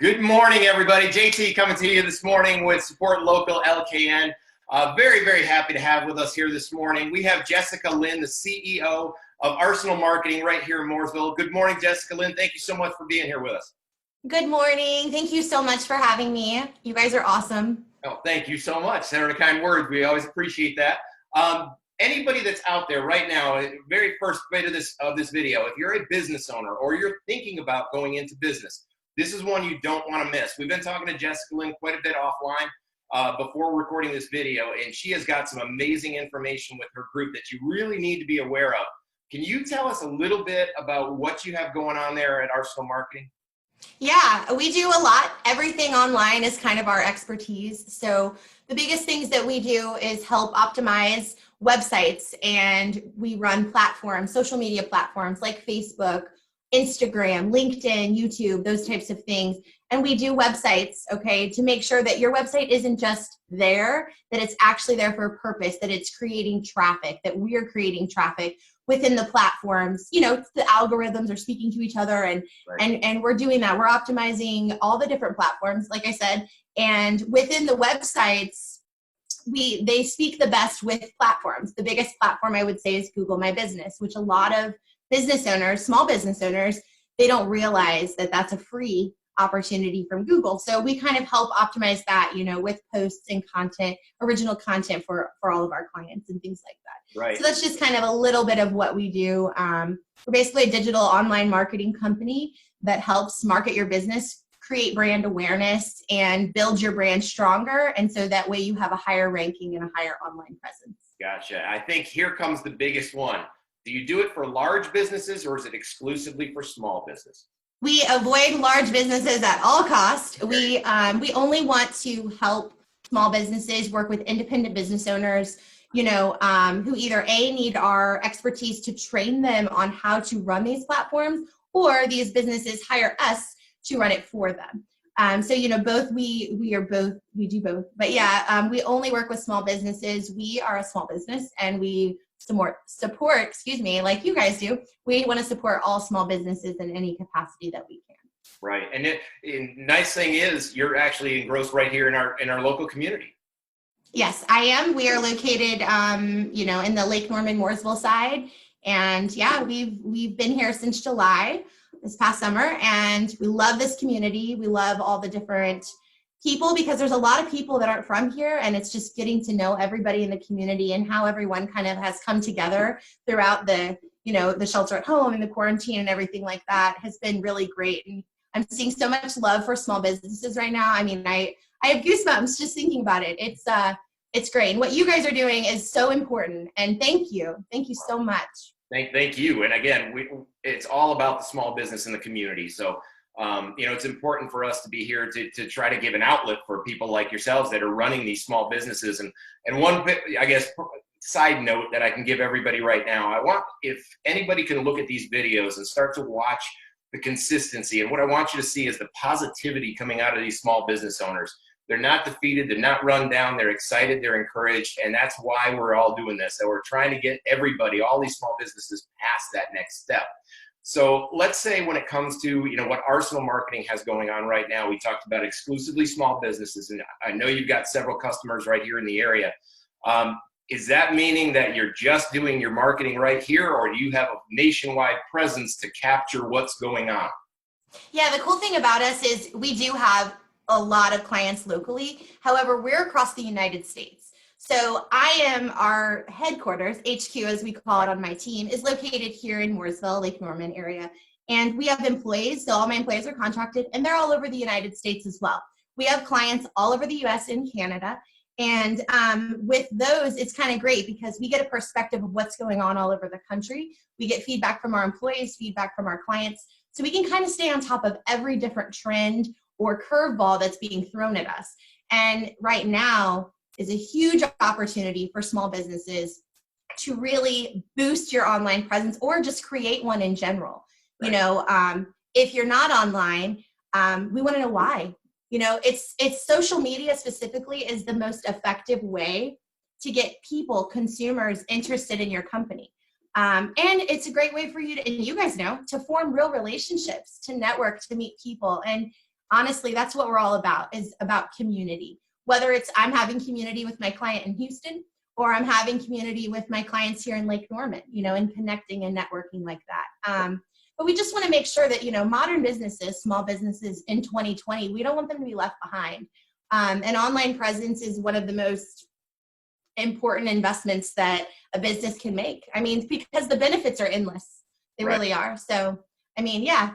Good morning, everybody. JT coming to you this morning with Support Local LKN. Very, very happy to have with us here this morning. We have Jessica Lynn, the CEO of Arsenal Marketing right here in Mooresville. Good morning, Jessica Lynn. Thank you so much for being here with us. Good morning. Thank you so much for having me. You guys are awesome. Oh, thank you so much. They're the kind words. We always appreciate that. Anybody that's out there right now, very first bit of this video, if you're a business owner or you're thinking about going into business, this is one you don't want to miss. We've been talking to Jessica Lynn quite a bit offline before recording this video, and she has got some amazing information with her group that you really need to be aware of. Can you tell us a little bit about what you have going on there at Arsenal Marketing? Yeah, we do a lot. Everything online is kind of our expertise. So the biggest things that we do is help optimize websites, and we run platforms, social media platforms like Facebook, Instagram, LinkedIn, YouTube, those types of things. And we do websites, okay, to make sure that your website isn't just there, that it's actually there for a purpose, that it's creating traffic, that we're creating traffic within the platforms. You know, the algorithms are speaking to each other, and Right. and we're doing that. We're optimizing all the different platforms, like I said, and within the websites, they speak the best with platforms. The biggest platform I would say is Google My Business, which a lot of business owners, small business owners, they don't realize that that's a free opportunity from Google. So we kind of help optimize that, you know, with posts and content, original content for all of our clients and things like that. Right. So that's just kind of a little bit of what we do. We're basically a digital online marketing company that helps market your business, create brand awareness, and build your brand stronger. And so that way you have a higher ranking and a higher online presence. Gotcha. I think here comes the biggest one. Do you do it for large businesses or is it exclusively for small business? We avoid large businesses at all costs. We only want to help small businesses, work with independent business owners, you know, who either need our expertise to train them on how to run these platforms, or these businesses hire us to run it for them. So, you know, we do both. But yeah, we only work with small businesses. We are a small business, and we support, excuse me, like you guys do. We want to support all small businesses in any capacity that we can. Right. And nice thing is you're actually engrossed right here in our local community. Yes, I am. We are located, you know, in the Lake Norman Mooresville side. And yeah, we've been here since July this past summer, and we love this community. We love all the different people, because there's a lot of people that aren't from here, and it's just getting to know everybody in the community and how everyone kind of has come together throughout the, you know, the shelter at home and the quarantine and everything like that has been really great. And I'm seeing so much love for small businesses right now. I mean, I have goosebumps just thinking about it. It's great. And what you guys are doing is so important. And thank you so much. Thank you. And again, it's all about the small business in the community. So you know, it's important for us to be here to try to give an outlet for people like yourselves that are running these small businesses. And one, I guess, side note that I can give everybody right now, if anybody can look at these videos and start to watch the consistency, and what I want you to see is the positivity coming out of these small business owners. They're not defeated, they're not run down, they're excited, they're encouraged, and that's why we're all doing this. So we're trying to get everybody, all these small businesses, past that next step. So let's say when it comes to, you know, what Arsenal Marketing has going on right now, we talked about exclusively small businesses, and I know you've got several customers right here in the area. Is that meaning that you're just doing your marketing right here, or do you have a nationwide presence to capture what's going on? Yeah, the cool thing about us is we do have a lot of clients locally. However, we're across the United States. So our headquarters, HQ as we call it on my team, is located here in Mooresville, Lake Norman area. And we have employees, so all my employees are contracted, and they're all over the United States as well. We have clients all over the US and Canada. And with those, it's kind of great because we get a perspective of what's going on all over the country. We get feedback from our employees, feedback from our clients. So we can kind of stay on top of every different trend or curveball that's being thrown at us. And right now is a huge opportunity for small businesses to really boost your online presence, or just create one in general. Right. You know, if you're not online, we want to know why. You know, it's social media specifically is the most effective way to get people, consumers, interested in your company. And it's a great way for you to, and you guys know, to form real relationships, to network, to meet people. And honestly, that's what we're all about, is about community. Whether it's I'm having community with my client in Houston, or I'm having community with my clients here in Lake Norman, and connecting and networking like that. But we just want to make sure that, modern businesses, small businesses in 2020, we don't want them to be left behind. And online presence is one of the most important investments that a business can make. I mean, because the benefits are endless. They really are. So, I mean, yeah.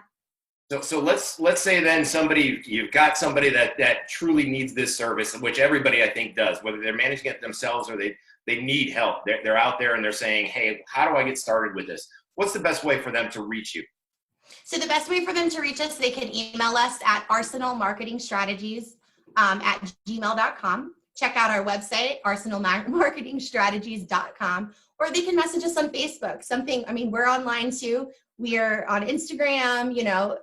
So let's say then you've got somebody that truly needs this service, which everybody I think does, whether they're managing it themselves or they need help. They're out there and they're saying, hey, how do I get started with this? What's the best way for them to reach you? So the best way for them to reach us, they can email us at arsenalmarketingstrategies at gmail.com. Check out our website, arsenalmarketingstrategies.com, or they can message us on Facebook. We're online too. We are on Instagram,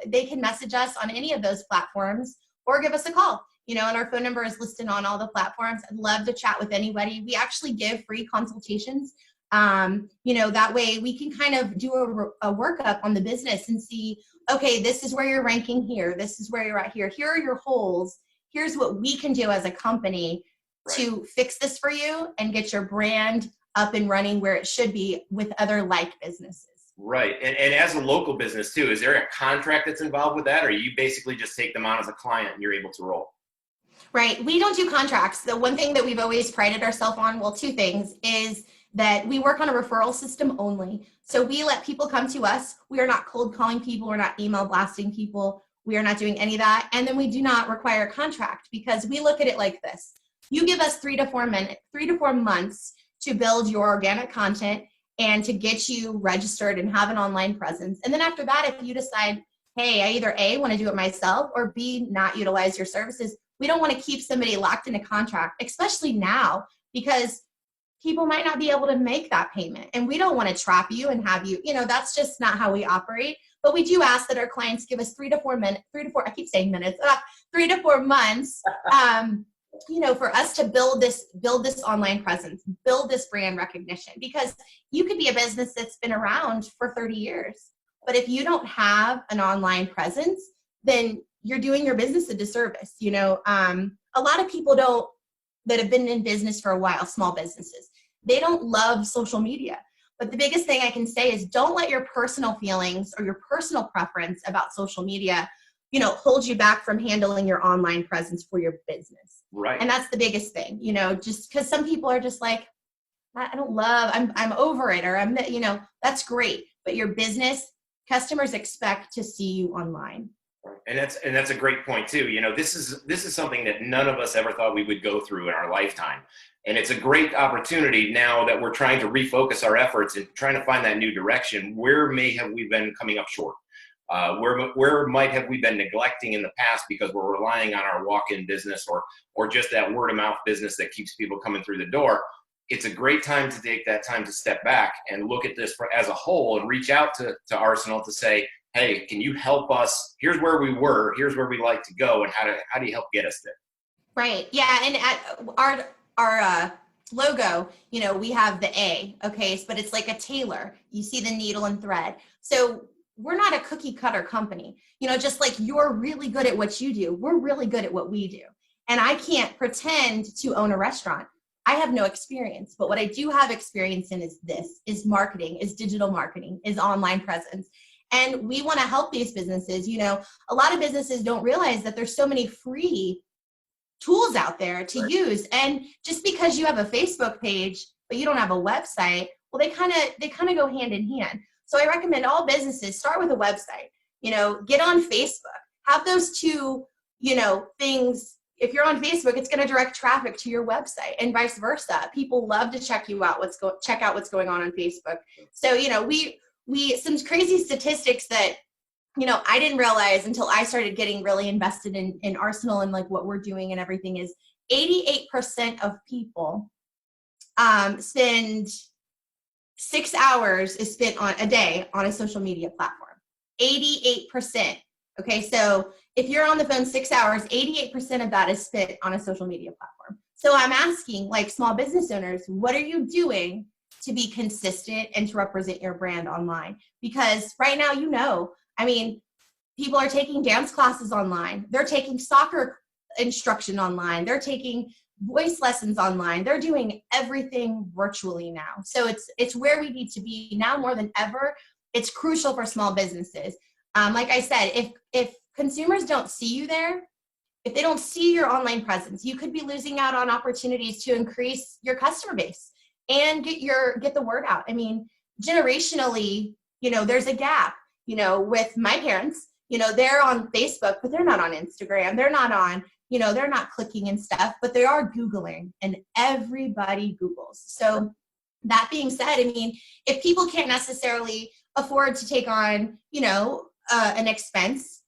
they can message us on any of those platforms or give us a call, and our phone number is listed on all the platforms. I'd love to chat with anybody. We actually give free consultations. That way we can kind of do a workup on the business and see, okay, this is where you're ranking here. This is where you're at here. Here are your holes. Here's what we can do as a company to fix this for you and get your brand up and running where it should be with other like businesses. Right. And as a local business too, is there a contract that's involved with that, or you basically just take them on as a client and you're able to roll? Right. We don't do contracts. The one thing that we've always prided ourselves on, well, two things, is that we work on a referral system only. So we let people come to us. We are not cold calling people. We're not email blasting people. We are not doing any of that. And then we do not require a contract, because we look at it like this. You give us 3 to 4 months to build your organic content and to get you registered and have an online presence. And then after that, if you decide, hey, I either A, want to do it myself, or B, not utilize your services, we don't want to keep somebody locked in a contract, especially now, because people might not be able to make that payment. And we don't want to trap you and have you, that's just not how we operate. But we do ask that our clients give us 3 to 4 months, for us to build this online presence, build this brand recognition, because you could be a business that's been around for 30 years. But if you don't have an online presence, then you're doing your business a disservice. A lot of people that have been in business for a while, small businesses, they don't love social media. But the biggest thing I can say is don't let your personal feelings or your personal preference about social media, hold you back from handling your online presence for your business. Right. And that's the biggest thing, just because some people are just like, I'm over it, or that's great. But your business, customers expect to see you online. And that's a great point too. This is something that none of us ever thought we would go through in our lifetime. And it's a great opportunity now that we're trying to refocus our efforts and trying to find that new direction. Where have we been coming up short? Where might have we been neglecting in the past because we're relying on our walk-in business or just that word-of-mouth business that keeps people coming through the door? It's a great time to take that time to step back and look at this as a whole and reach out to Arsenal to say, hey, can you help us? Here's where we were. Here's where we like to go. And how do you help get us there? Right. Yeah. And at our logo, we have the A, okay, but it's like a tailor. You see the needle and thread. So we're not a cookie cutter company. Just like you're really good at what you do, we're really good at what we do. And I can't pretend to own a restaurant. I have no experience, but what I do have experience in is marketing, is digital marketing, is online presence. And we want to help these businesses. A lot of businesses don't realize that there's so many free tools out there to use. And just because you have a Facebook page, but you don't have a website, well, they kind of go hand in hand. So I recommend all businesses start with a website, get on Facebook, have those two, things. If you're on Facebook, it's going to direct traffic to your website and vice versa. People love to check out what's going on Facebook. So, we some crazy statistics that, I didn't realize until I started getting really invested in Arsenal and like what we're doing and everything is 88% of people spend 6 hours is spent on a day on a social media platform. 88%. Okay, so if you're on the phone 6 hours, 88% of that is spent on a social media platform. So I'm asking, like, small business owners, what are you doing to be consistent and to represent your brand online? Because right now, People are taking dance classes online. They're taking soccer instruction online. They're taking voice lessons online. They're doing everything virtually now. So it's where we need to be now more than ever. It's crucial for small businesses. Like I said, if consumers don't see you there, if they don't see your online presence, you could be losing out on opportunities to increase your customer base and get the word out. I mean, generationally, there's a gap, with my parents, they're on Facebook, but they're not on Instagram. They're not on, they're not clicking and stuff, but they are Googling, and everybody Googles. So that being said, I mean, if people can't necessarily afford to take on, an expense,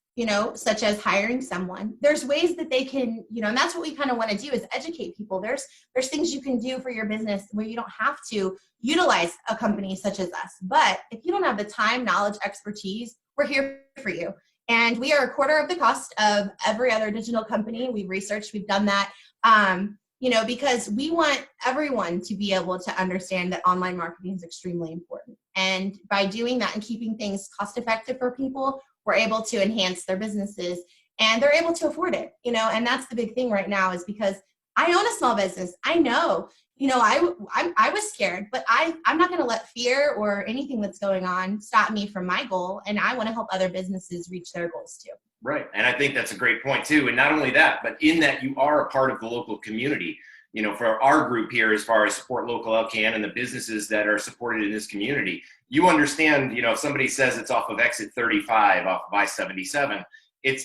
such as hiring someone, there's ways that they can, and that's what we kind of want to do is educate people. There's things you can do for your business where you don't have to utilize a company such as us. But if you don't have the time, knowledge, expertise, we're here for you. And we are a quarter of the cost of every other digital company. We've researched, we've done that, because we want everyone to be able to understand that online marketing is extremely important. And by doing that and keeping things cost effective for people, we're able to enhance their businesses and they're able to afford it, and that's the big thing right now is because I own a small business. I know, I was scared, but I'm not going to let fear or anything that's going on stop me from my goal. And I want to help other businesses reach their goals too. Right. And I think that's a great point too. And not only that, but in that you are a part of the local community. For our group here, as far as Support Local LCAN and the businesses that are supported in this community, you understand, if somebody says it's off of exit 35, off of I-77,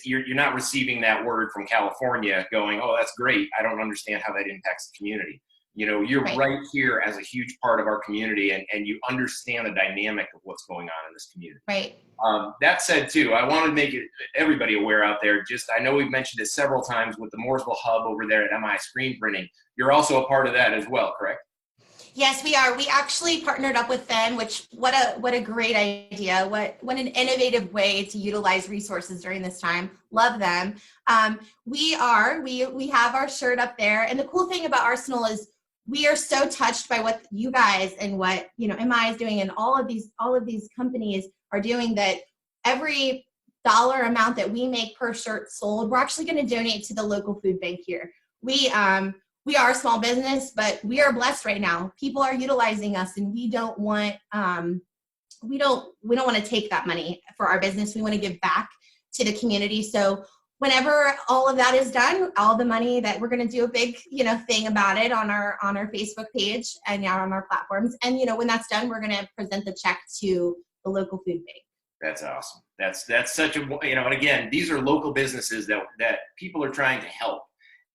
you're not receiving that word from California going, oh, that's great. I don't understand how that impacts the community. You're right here as a huge part of our community, and you understand the dynamic of what's going on in this community. Right. That said, too, I want to make everybody aware out there. I know we've mentioned it several times with the Mooresville Hub over there at MI Screen Printing. You're also a part of that as well, correct? Yes, we are. We actually partnered up with them, which what a great idea. What an innovative way to utilize resources during this time. Love them. We have our shirt up there. And the cool thing about Arsenal is we are so touched by what you guys and what, MI is doing and all of these companies are doing, that every dollar amount that we make per shirt sold, we're actually going to donate to the local food bank here. We are a small business, but we are blessed right now. People are utilizing us, and we don't want to take that money for our business. We want to give back to the community. So whenever all of that is done, all the money that we're going to do a big, thing about it on our Facebook page and now on our platforms. And, when that's done, we're going to present the check to the local food bank. That's awesome. That's such a, and again, these are local businesses that people are trying to help.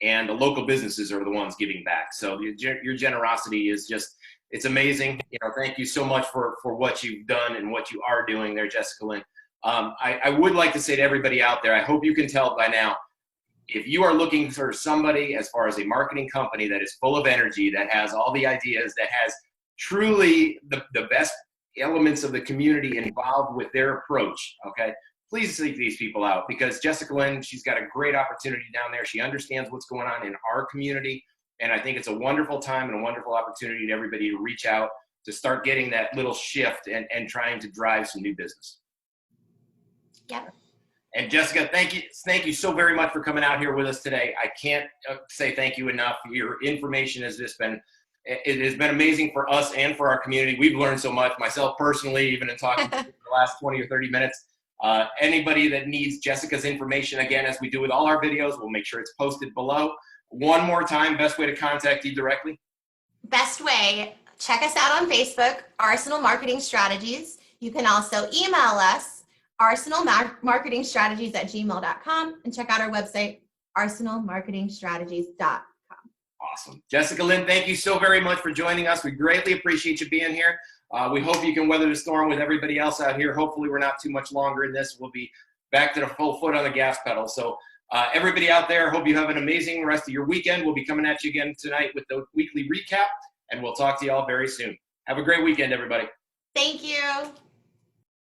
And the local businesses are the ones giving back. So your generosity is it's amazing. Thank you so much for what you've done and what you are doing there, Jessica Lynn. I would like to say to everybody out there, I hope you can tell by now, if you are looking for somebody as far as a marketing company that is full of energy, that has all the ideas, that has truly the best elements of the community involved with their approach, okay? Please seek these people out, because Jessica Lynn, she's got a great opportunity down there. She understands what's going on in our community. And I think it's a wonderful time and a wonderful opportunity to everybody to reach out, to start getting that little shift and trying to drive some new business. Yeah. And Jessica, thank you so very much for coming out here with us today. I can't say thank you enough. Your information has it has been amazing for us and for our community. We've learned so much, myself personally, even in talking to you for the last 20 or 30 minutes. Anybody that needs Jessica's information, again, as we do with all our videos, we'll make sure it's posted below. One more time, best way to contact you directly? Best way, check us out on Facebook, Arsenal Marketing Strategies. You can also email us, arsenalmarketingstrategies@gmail.com, and check out our website, arsenalmarketingstrategies.com. Awesome. Jessica Lynn, thank you so very much for joining us. We greatly appreciate you being here. We hope you can weather the storm with everybody else out here. Hopefully we're not too much longer in this. We'll be back to the full foot on the gas pedal. So everybody out there, hope you have an amazing rest of your weekend. We'll be coming at you again tonight with the weekly recap, and we'll talk to you all very soon. Have a great weekend, everybody. Thank you.